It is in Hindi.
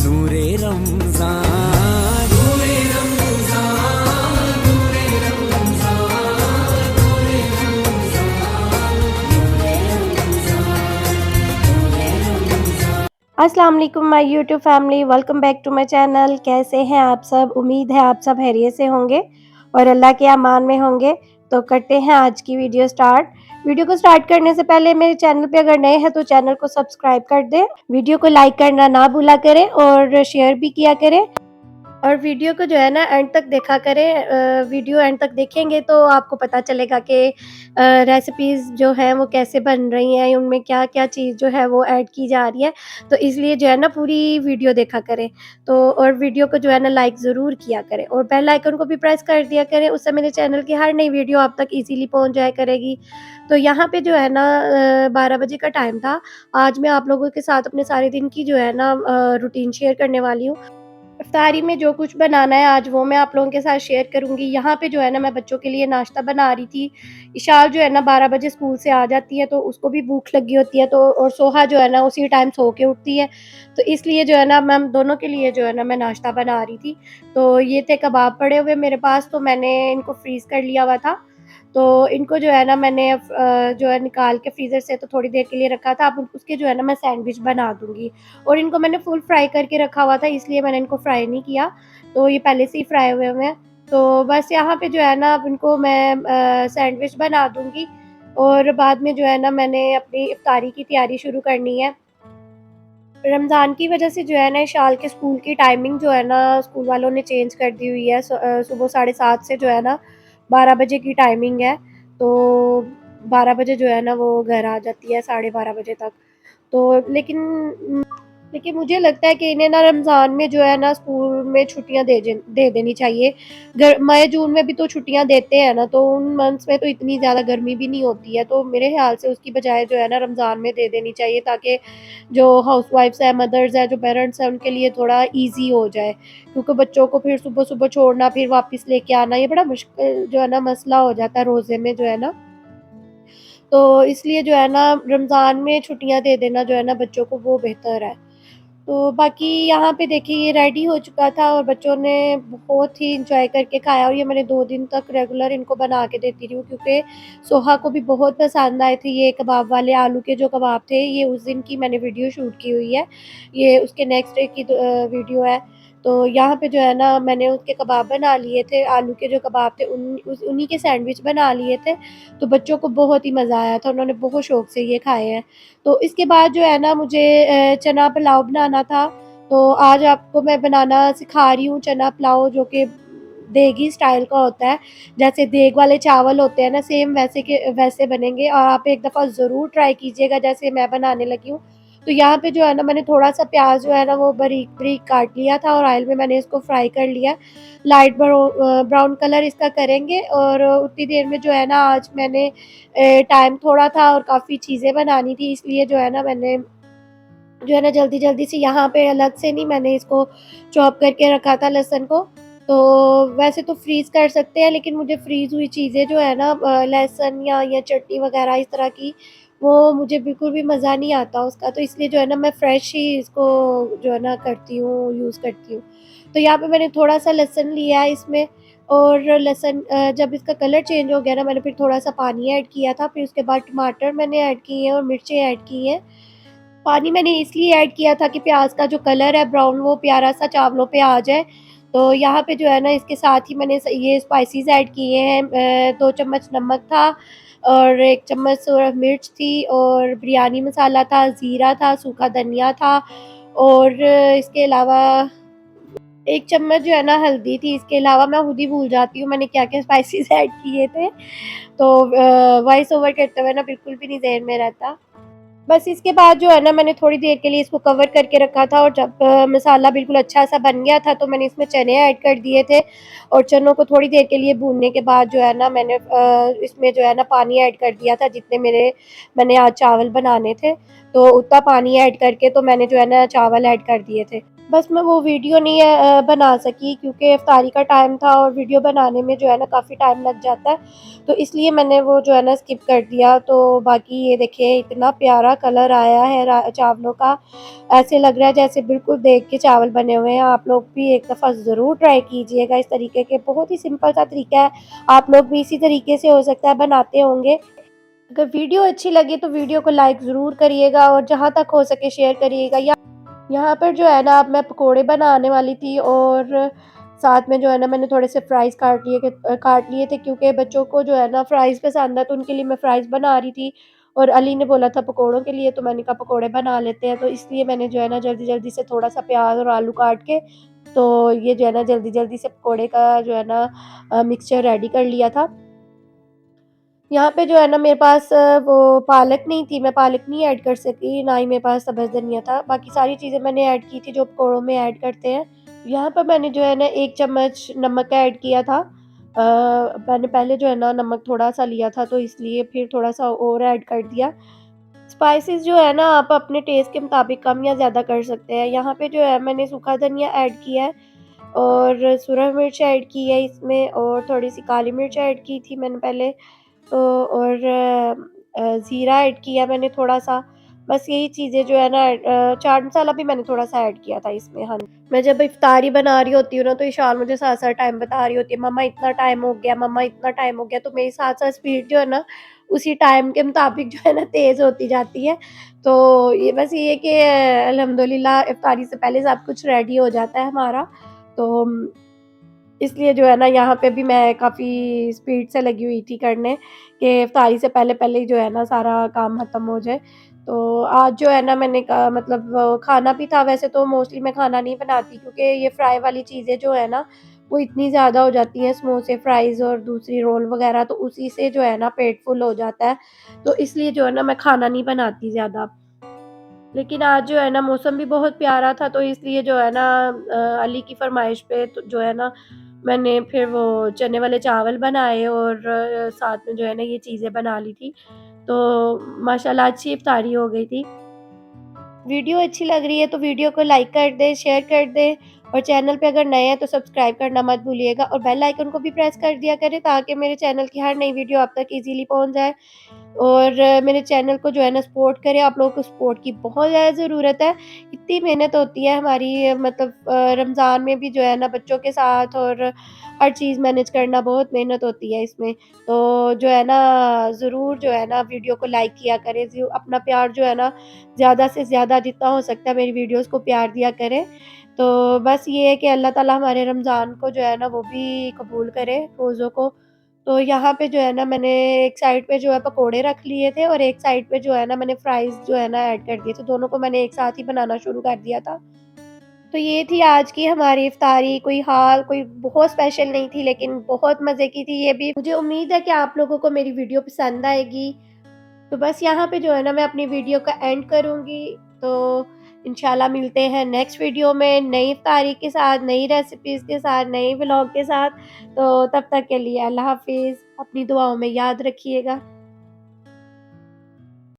नूरे रमजान नूरे रमजान नूरे रमजान नूरे रमजान। अस्सलाम वालेकुम my YouTube family, welcome back to my channel. कैसे हैं आप सब? उम्मीद है आप सब खैरियत से होंगे और अल्लाह के अमान में होंगे। तो करते हैं आज की वीडियो स्टार्ट। वीडियो को स्टार्ट करने से पहले मेरे चैनल पे अगर नए हैं तो चैनल को सब्सक्राइब कर दें, वीडियो को लाइक करना ना भूला करें और शेयर भी किया करें। और वीडियो को जो है ना एंड तक देखा करें। वीडियो एंड तक देखेंगे तो आपको पता चलेगा कि रेसिपीज़ जो हैं वो कैसे बन रही हैं, उनमें क्या-क्या चीज़ जो है वो ऐड की जा रही है। तो इसलिए जो है ना पूरी वीडियो देखा करें। तो और वीडियो को जो है ना लाइक ज़रूर किया करें और बेल आइकन को भी प्रेस कर दिया करें, उससे मेरे चैनल की हर नई वीडियो आप तक ईज़िली पहुँच जाया करेगी। तो यहाँ पे जो है ना 12 बजे का टाइम था। आज मैं आप लोगों के साथ अपने सारे दिन की जो है ना रूटीन शेयर करने वाली हूँ। इफ्तारी में जो कुछ बनाना है आज वो मैं आप लोगों के साथ शेयर करूँगी। यहाँ पे जो है ना मैं बच्चों के लिए नाश्ता बना रही थी। इशाल जो है ना 12 बजे स्कूल से आ जाती है तो उसको भी भूख लगी होती है, तो और सोहा जो है ना उसी टाइम सो के उठती है। तो इसलिए जो है ना मैं हम दोनों के लिए जो है ना मैं नाश्ता बना रही थी। तो ये थे कबाब पड़े हुए मेरे पास, तो मैंने इनको फ्रीज़ कर लिया हुआ था। तो इनको जो है ना मैंने जो है निकाल के फ्रीज़र से तो थोड़ी देर के लिए रखा था। अब उसके जो है ना मैं सैंडविच बना दूँगी। और इनको मैंने फुल फ्राई करके रखा हुआ था, इसलिए मैंने इनको फ्राई नहीं किया। तो ये पहले से ही फ्राई हुए हुए हैं। तो बस यहाँ पे जो है ना अब इनको मैं सैंडविच बना दूँगी और बाद में जो है ना मैंने अपनी इफ्तारी की तैयारी शुरू करनी है। रमज़ान की वज़ह से जो है ना इशाल के स्कूल की टाइमिंग जो है ना स्कूल वालों ने चेंज कर दी हुई है। सुबह 7:30 से जो है ना 12 बजे की टाइमिंग है। तो 12 बजे जो है ना वो घर आ जाती है, साढ़े 12 बजे तक। तो लेकिन मुझे लगता है कि इन्हें ना रमज़ान में जो है ना स्कूल में छुट्टियाँ दे देनी चाहिए। मई जून में भी तो छुट्टियाँ देते हैं ना, तो उन मंथ्स में तो इतनी ज़्यादा गर्मी भी नहीं होती है। तो मेरे ख़्याल से उसकी बजाय जो है ना रमज़ान में दे देनी चाहिए, ताकि जो हाउसवाइफ्स हैं, मदर्स हैं, जो पेरेंट्स हैं, उनके लिए थोड़ा ईज़ी हो जाए। क्योंकि बच्चों को फिर सुबह-सुबह छोड़ना, फिर वापस लेके आना, ये बड़ा मुश्किल जो है ना मसला हो जाता है रोज़े में जो है ना। तो इसलिए जो है ना रमज़ान में छुट्टियाँ दे देना जो है ना बच्चों को वो बेहतर है। तो बाकी यहाँ पे देखिए ये रेडी हो चुका था और बच्चों ने बहुत ही एंजॉय करके खाया और ये मैंने 2 दिन तक रेगुलर इनको बना के देती रही हूँ, क्योंकि सोहा को भी बहुत पसंद आए थे ये कबाब वाले। आलू के जो कबाब थे ये उस दिन की मैंने वीडियो शूट की हुई है। ये उसके नेक्स्ट डे की वीडियो है। तो यहाँ पे जो है ना मैंने उसके कबाब बना लिए थे, आलू के जो कबाब थे उन्हीं के सैंडविच बना लिए थे। तो बच्चों को बहुत ही मज़ा आया था, उन्होंने बहुत शौक से ये खाए हैं। तो इसके बाद जो है ना मुझे चना पुलाव बनाना था। तो आज आपको मैं बनाना सिखा रही हूँ चना पुलाव, जो कि देगी स्टाइल का होता है। जैसे देग वाले चावल होते हैं ना, सेम वैसे बनेंगे और आप एक दफ़ा ज़रूर ट्राई कीजिएगा जैसे मैं बनाने लगी हूँ। तो यहाँ पे जो है ना मैंने थोड़ा-सा प्याज़ जो है ना वो बारीक-बारीक काट लिया था और ऑयल में मैंने इसको फ्राई कर लिया। लाइट ब्राउन कलर इसका करेंगे और उतनी देर में जो है ना आज मैंने टाइम थोड़ा था और काफ़ी चीज़ें बनानी थी, इसलिए जो है ना मैंने जो है ना जल्दी-जल्दी से यहाँ पे अलग से नहीं मैंने इसको चॉप करके रखा था लहसुन को। तो वैसे तो फ्रीज़ कर सकते हैं, लेकिन मुझे फ्रीज़ हुई चीज़ें जो है ना लहसुन या चटनी वग़ैरह इस तरह की, वो मुझे बिल्कुल भी मज़ा नहीं आता उसका। तो इसलिए जो है ना मैं फ्रेश ही इसको जो है ना करती हूँ, यूज़ करती हूँ। तो यहाँ पे मैंने थोड़ा-सा लहसुन लिया है इसमें और लहसुन जब इसका कलर चेंज हो गया ना मैंने फिर थोड़ा-सा पानी ऐड किया था। फिर उसके बाद टमाटर मैंने ऐड किए हैं और मिर्चें ऐड की हैं। पानी मैंने इसलिए ऐड किया था कि प्याज़ का जो कलर है ब्राउन वो प्यारा-सा चावलों पे आ जाए। तो यहाँ पे जो है ना इसके साथ ही मैंने ये स्पाइसेस ऐड किए हैं। 2 चम्मच नमक था और 1 चम्मच मिर्च थी और बिरयानी मसाला था, ज़ीरा था, सूखा धनिया था और इसके अलावा 1 चम्मच जो है ना हल्दी थी। इसके अलावा मैं खुद ही भूल जाती हूँ मैंने क्या-क्या स्पाइसेस ऐड किए थे। तो वॉइस ओवर करते हुए ना बिल्कुल भी नहीं ज़हन में रहता। बस इसके बाद जो है ना मैंने थोड़ी देर के लिए इसको कवर करके रखा था और जब मसाला बिल्कुल अच्छा-सा बन गया था तो मैंने इसमें चने ऐड कर दिए थे और चनों को थोड़ी देर के लिए भूनने के बाद जो है ना मैंने इसमें जो है ना पानी ऐड कर दिया था जितने मैंने आज चावल बनाने थे। तो उतना पानी ऐड करके तो मैंने जो है ना चावल ऐड कर दिए थे। बस मैं वो वीडियो नहीं बना सकी क्योंकि इफ्तारी का टाइम था और वीडियो बनाने में जो है ना काफ़ी टाइम लग जाता है, तो इसलिए मैंने वो जो है ना स्किप कर दिया। तो बाकी ये देखिए इतना प्यारा कलर आया है चावलों का, ऐसे लग रहा है जैसे बिल्कुल देख के चावल बने हुए हैं। आप लोग भी एक दफ़ा ज़रूर ट्राई कीजिएगा इस तरीके के, बहुत ही सिंपल सा तरीका है, आप लोग भी इसी तरीके से हो सकता है बनाते होंगे। अगर वीडियो अच्छी लगी तो वीडियो को लाइक ज़रूर करिएगा और जहाँ तक हो सके शेयर करिएगा। यहाँ पर जो है ना अब मैं पकोड़े बनाने वाली थी और साथ में जो है ना मैंने थोड़े से फ्राइज़ काट लिए थे क्योंकि बच्चों को जो है ना फ्राइज़ पसंद है, तो उनके लिए मैं फ्राइज़ बना रही थी और अली ने बोला था पकोड़ों के लिए, तो मैंने कहा पकोड़े बना लेते हैं। तो इसलिए मैंने जो है ना जल्दी-जल्दी से थोड़ा-सा प्याज़ और आलू काट के, तो ये जो है ना जल्दी-जल्दी से पकोड़े का जो है ना मिक्सचर रेडी कर लिया था। यहाँ पे जो है ना मेरे पास वो पालक नहीं थी, मैं पालक नहीं ऐड कर सकी, ना ही मेरे पास सब्ज़ धनिया था। बाकी सारी चीज़ें मैंने ऐड की थी जो पकोड़ों में ऐड करते हैं। यहाँ पर मैंने जो है ना 1 चम्मच नमक ऐड किया था। मैंने पहले जो है ना नमक थोड़ा-सा लिया था, तो इसलिए फिर थोड़ा-सा और ऐड कर दिया। स्पाइसेस जो है ना आप अपने टेस्ट के मुताबिक कम या ज़्यादा कर सकते हैं। यहाँ पे जो है मैंने सूखा धनिया ऐड किया है और सुरख मिर्च ऐड की है इसमें और थोड़ी-सी काली मिर्च ऐड की थी मैंने पहले। तो और ज़ीरा ऐड किया मैंने थोड़ा-सा, बस यही चीज़ें जो है ना चाट मसाला भी मैंने थोड़ा-सा ऐड किया था इसमें, हाँ। मैं जब इफ्तारी बना रही होती हूँ ना, तो ईशान मुझे साथ-साथ टाइम बता रही होती है, मम्मा इतना टाइम हो गया, मम्मा इतना टाइम हो गया, तो मेरी साथ-साथ स्पीड जो है ना, उसी टाइम के मुताबिक जो है ना तेज़ होती जाती है। तो ये बस ये है कि अल्हम्दुलिल्लाह इफ्तारी से पहले सब कुछ रेडी हो जाता है हमारा। तो इसलिए जो है ना यहाँ पे भी मैं काफ़ी स्पीड से लगी हुई थी करने कि इफ्तारी से पहले-पहले ही जो है ना सारा काम ख़त्म हो जाए। तो आज जो है ना मैंने मतलब खाना भी था, वैसे तो मोस्टली मैं खाना नहीं बनाती क्योंकि ये फ्राई वाली चीज़ें जो है ना वो इतनी ज़्यादा हो जाती हैं, समोसे, फ्राइज़ और दूसरी रोल वग़ैरह, तो उसी से जो है ना पेट फुल हो जाता है। तो इसलिए जो है ना मैं खाना नहीं बनाती ज़्यादा। लेकिन आज जो है ना मौसम भी बहुत प्यारा था, तो इसलिए जो है ना अली की फ़रमाइश पे तो जो है ना मैंने फिर वो चने वाले चावल बनाए और साथ में जो है ना ये चीज़ें बना ली थी। तो माशाल्लाह अच्छी इफ्तारी हो गई थी। वीडियो अच्छी लग रही है तो वीडियो को लाइक कर दें, शेयर कर दें और चैनल पे अगर नए हैं तो सब्सक्राइब करना मत भूलिएगा और बेल आइकन को भी प्रेस कर दिया करें ताकि मेरे चैनल की हर नई वीडियो आप तक ईज़िली पहुँच जाए। और मेरे चैनल को जो है ना सपोर्ट करें, आप लोगों को सपोर्ट की बहुत ज़्यादा ज़रूरत है। इतनी मेहनत होती है हमारी, मतलब रमज़ान में भी जो है ना बच्चों के साथ और हर चीज़ मैनेज करना बहुत मेहनत होती है इसमें। तो जो है ना ज़रूर जो है ना वीडियो को लाइक किया करें, अपना प्यार जो है ना ज़्यादा से ज़्यादा जितना हो सकता है मेरी वीडियोज़ को प्यार दिया करें। तो बस ये है कि अल्लाह ताला हमारे रमज़ान को जो है ना वो भी कबूल करे, रोज़ों को। तो यहाँ पे जो है ना मैंने एक साइड पे जो है पकोड़े रख लिए थे और एक साइड पे जो है ना मैंने फ्राइज़ जो है ना ऐड कर दिए थे, दोनों को मैंने एक साथ ही बनाना शुरू कर दिया था। तो ये थी आज की हमारी इफ्तारी, कोई बहुत स्पेशल नहीं थी लेकिन बहुत मज़े की थी ये भी। मुझे उम्मीद है कि आप लोगों को मेरी वीडियो पसंद आएगी। तो बस यहाँ पे जो है ना मैं अपनी वीडियो का एंड करूँगी। तो इंशाल्लाह मिलते हैं नेक्स्ट वीडियो में नई इफ्तारी के साथ, नई रेसिपीज़ के साथ, नए व्लॉग के साथ। तो तब तक के लिए अल्लाह हाफ़िज़। अपनी दुआओं में याद रखिएगा।